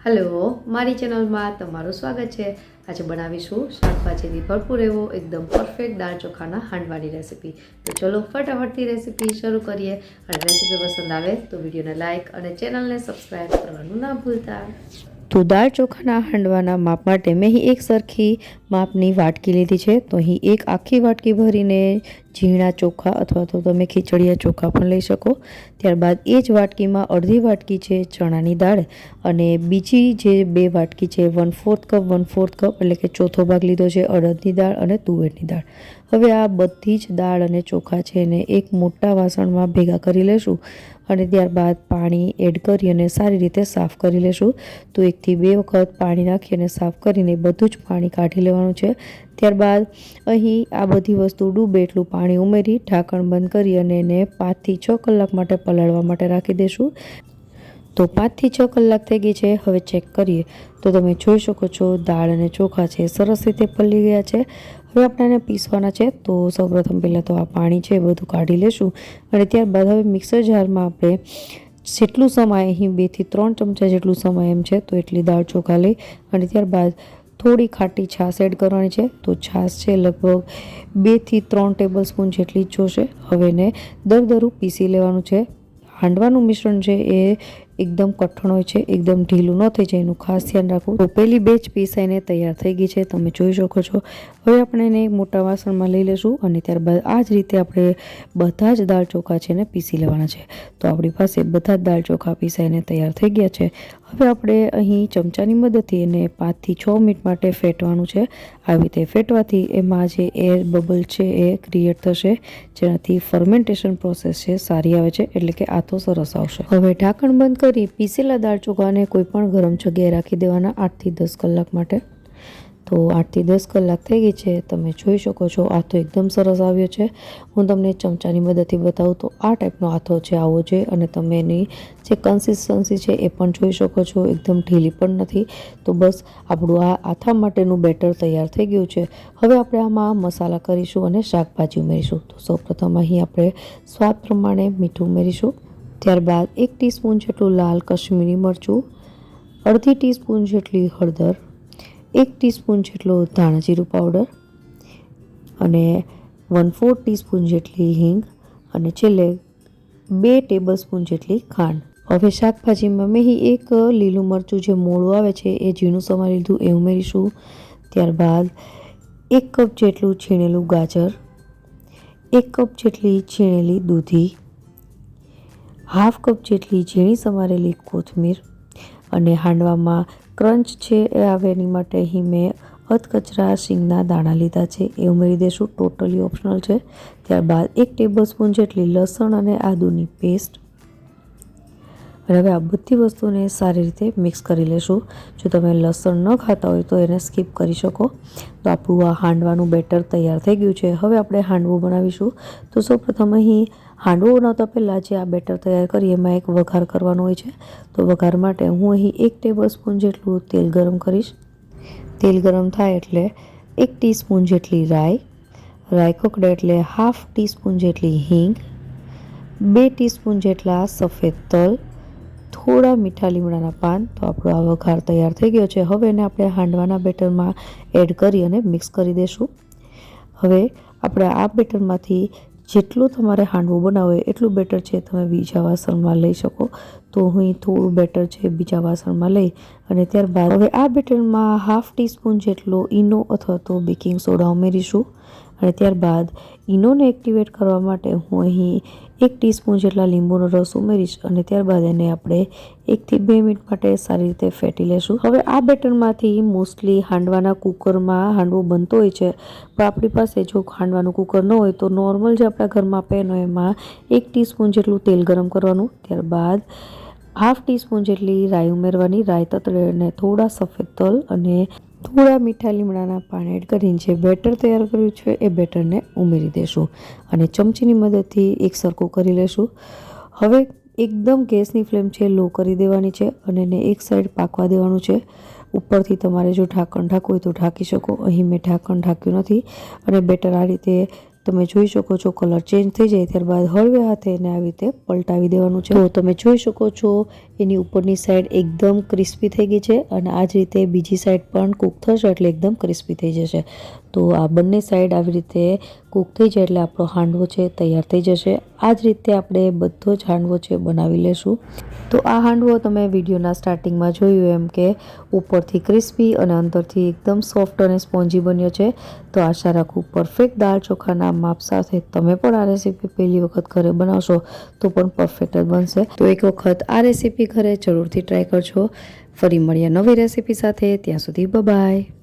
Hello, મારી ચેનલમાં તમારું સ્વાગત છે। આજે બનાવીશું શાકભાજીથી ભરપૂર એવો એકદમ પરફેક્ટ દાળ ચોખાના હાંડવાની રેસીપી। તો ચલો ફટાફટથી રેસીપી શરૂ કરીએ। અને રેસીપી પસંદ આવે તો વિડીયોને લાઇક અને ચેનલને સબસ્ક્રાઈબ કરવાનું ના ભૂલતા। તો દાળ ચોખાના હાંડવાના માપ માટે મેં અહીં એક સરખી માપની વાટકી લીધી છે। તો અહીં એક આખી વાટકી ભરીને ઝીણા ચોખા અથવા તો તમે ખીચડિયા ચોખા પણ લઈ શકો। ત્યારબાદ એ જ વાટકીમાં અડધી વાટકી છે ચણાની દાળ અને બીજી જે 2 વાટકી છે 1/4 કપ 1/4 કપ એટલે કે ચોથો ભાગ લીધો છે અડદની દાળ અને તુવેરની દાળ। હવે આ બધી જ દાળ અને ચોખા છે એને એક મોટા વાસણમાં ભેગા કરી લેશું અને ત્યારબાદ પાણી એડ કરી અને સારી રીતે સાફ કરી લેશું। તો 1 થી 2 વખત પાણી નાખી અને સાફ કરીને બધું જ પાણી કાઢી લેવાનું છે। ત્યારબાદ અહીં આ બધી વસ્તુ ડૂબે એટલું પાણી ઉમેરી ઢાંકણ બંધ કરી અને એને 5 થી 6 કલાક માટે પલાળવા માટે રાખી દેશું। તો 5 થી 6 કલાક થઈ ગઈ છે। હવે ચેક કરીએ તો તમે જોઈ શકો છો દાળ અને ચોખા છે સરસ રીતે પલળી ગયા છે। હવે આપણે એને પીસવાના છે। તો સૌપ્રથમ પહેલાં તો આ પાણી છે બધું કાઢી લેશું અને ત્યારબાદ હવે મિક્સર જારમાં આપણે જેટલું સમય અહીં 2 થી 3 ચમચા જેટલું સમય એમ છે તો એટલી દાળ ચોખા લઈ અને ત્યારબાદ થોડી ખાટી છાશ એડ કરવાની છે। તો છાશ છે લગભગ 2 થી 3 ટેબલ સ્પૂન જેટલી જ જોશે। હવે એને દરદરું પીસી લેવાનું છે। હાંડવાનું મિશ્રણ છે એ એકદમ કઠણ હોય છે, એકદમ ઢીલું ન થઈ જાય એનું ખાસ ધ્યાન રાખવું। તો પહેલી બેચ પીસાઈને તૈયાર થઈ ગઈ છે, તમે જોઈ શકો છો। હવે આપણે એને એક મોટા વાસણમાં લઈ લેશું અને ત્યારબાદ આ જ રીતે આપણે બધા જ દાળ ચોખા છે ને પીસી લેવાના છે। તો આપણી પાસે બધા જ દાળ ચોખા પીસાઈને તૈયાર થઈ ગયા છે। હવે આપણે અહીં ચમચાની મદદથી એને 5 થી 6 મિનિટ માટે ફેટવાનું છે। આવી રીતે ફેટવાથી એમાં જે એર બબલ છે એ ક્રિએટ થશે, જેનાથી ફર્મેન્ટેશન પ્રોસેસ છે સારી આવે છે, એટલે કે આથો સરસ આવશે। હવે ઢાંકણ બંધ કરી પીસેલા દાળ ચોખાને કોઈ પણ ગરમ જગ્યાએ રાખી દેવાના 8 થી 10 કલાક માટે। તો 8 થી 10 કલાક થઈ ગઈ છે, તમે જોઈ શકો છો આથો એકદમ સરસ આવ્યો છે। હું તમને ચમચાની મદદથી બતાવું તો આ ટાઈપનો આથો છે આવો જોઈએ અને તમે એની જે કન્સિસ્ટન્સી છે એ પણ જોઈ શકો છો, એકદમ ઢીલી પણ નથી। તો બસ આપણું આ આથા માટેનું બેટર તૈયાર થઈ ગયું છે। હવે આપણે આમાં મસાલા કરીશું અને શાકભાજી ઉમેરીશું। તો સૌપ્રથમ અહીં આપણે સ્વાદ પ્રમાણે મીઠું ઉમેરીશું, ત્યારબાદ 1 ટીસ્પૂન જેટલું લાલ કશ્મીરી મરચું, અડધી ટીસ્પૂન જેટલી હળદર, 1 ટીસ્પૂન જેટલો ધાણા જીરું પાવડર અને 1/4 ટીસ્પૂન જેટલી હિંગ અને છેલ્લે 2 ટેબલ સ્પૂન જેટલી ખાંડ। હવે શાકભાજીમાં મેં અહીં એક લીલું મરચું જે મોળું આવે છે એ ઝીણું સમારી લીધું એ ઉમેરીશું। ત્યારબાદ 1 કપ જેટલું છીણેલું ગાજર, 1 કપ જેટલી છીણેલી દૂધી, ½ કપ જેટલી ઝીણી સમારેલી કોથમીર અને હાંડવામાં ક્રંચ છે એ આવે એની માટે અહીં મેં અધકચરા શીંગના દાણા લીધા છે એ ઉમેરી દઈશું, ટોટલી ઓપ્શનલ છે। ત્યારબાદ 1 ટેબલ સ્પૂન જેટલી લસણ અને આદુની પેસ્ટ અને હવે આ બધી વસ્તુને સારી રીતે મિક્સ કરી લેશું। જો તમે લસણ ન ખાતા હોય તો એને સ્કીપ કરી શકો। તો આપણું આ હાંડવાનું બેટર તૈયાર થઈ ગયું છે। હવે આપણે હાંડવું બનાવીશું। તો સૌપ્રથમ અહીં હાંડવો બનાવતા પહેલાં જે આ બેટર તૈયાર કરીએ એમાં એક વઘાર કરવાનો હોય છે। તો વઘાર માટે હું અહીં 1 ટેબલ સ્પૂન જેટલું તેલ ગરમ કરીશ। તેલ ગરમ થાય એટલે 1 ટીસ્પૂન જેટલી રાઈ કકડે એટલે ½ ટીસ્પૂન જેટલી હિંગ, 2 ટીસ્પૂન જેટલા સફેદ તલ, થોડા મીઠા લીમડાના પાન। તો આપણો આ વઘાર તૈયાર થઈ ગયો છે। હવે એને આપણે હાંડવાના બેટરમાં એડ કરી અને મિક્સ કરી દઈશું। હવે આપણે આ બેટરમાંથી જેટલું તમારે હાંડવું બનાવવું હોય એટલું બેટર છે તમે બીજા વાસણમાં લઈ શકો। તો હું થોડું બેટર છે બીજા વાસણમાં લઈ અને ત્યારબાદ હવે આ બેટરમાં ½ ટીસ્પૂન જેટલો ઈનો અથવા તો બેકિંગ સોડા ઉમેરીશું અને ત્યારબાદ ઈનોને એક્ટિવેટ કરવા માટે હું અહીં 1 ટીસ્પૂન જેટલા લીંબુનો રસ ઉમેરીશ અને ત્યારબાદ એને આપણે 1 થી 2 મિનિટ માટે સારી રીતે ફેટી લેશું। હવે આ બેટરમાંથી મોસ્ટલી હાંડવાના કુકરમાં હાંડવો બનતો હોય છે, પણ આપણી પાસે જો હાંડવાનું કુકર ન હોય તો નોર્મલ જે આપણા ઘરમાં પેન હોય એમાં 1 ટીસ્પૂન જેટલું તેલ ગરમ કરવાનું, ત્યારબાદ ½ ટીસ્પૂન જેટલી રાઈ ઉમેરવાની। રાઈ તતડે અને થોડા સફેદ તલ અને થોડા મીઠા લીમડાના પાન એડ કરીને જે બેટર તૈયાર કર્યું છે એ બેટરને ઉમેરી દેશું અને ચમચીની મદદથી એકસરખું કરી લેશું। હવે એકદમ ગેસની ફ્લેમ છે લો કરી દેવાની છે અને એને એક સાઈડ પાકવા દેવાનું છે। ઉપરથી તમારે જો ઢાંકણ ઢાંકવું હોય તો ઢાંકી શકો, અહીં મેં ઢાંકણ ઢાંક્યું નથી અને બેટર આ રીતે તમે જોઈ શકો છો કલર ચેન્જ થઈ જાય ત્યારબાદ હળવે હાથે એને આવી રીતે પલટાવી દેવાનું છે. તો તમે જોઈ શકો છો એની ઉપરની સાઈડ એકદમ ક્રિસ્પી થઈ ગઈ છે અને આ જ રીતે બીજી સાઈડ પણ કૂક થશે એટલે એકદમ ક્રિસ્પી થઈ જશે. તો આ બંને સાઈડ આવી રીતે કૂક થઈ જાય એટલે આપણો હાંડવો છે તૈયાર થઈ જશે. આ જ રીતે આપણે બધો જ હાંડવો છે બનાવી લેશું. તો આ હાંડવો તમે વિડીયોના સ્ટાર્ટિંગમાં જોયું એમ કે ઉપરથી ક્રિસ્પી અને અંદરથી એકદમ સોફ્ટ અને સ્પોન્જી બન્યો છે. તો આશા રાખું પરફેક્ટ દાળ ચોખાના માપ સાથે તમે પણ આ રેસીપી પહેલી વખત ઘરે બનાવશો તો પણ પરફેક્ટ જ બનશે. તો એક વખત આ રેસીપી ઘરે જરૂરથી ટ્રાય કરજો. ફરી મળીએ નવી રેસીપી સાથે. ત્યાં સુધી બાય.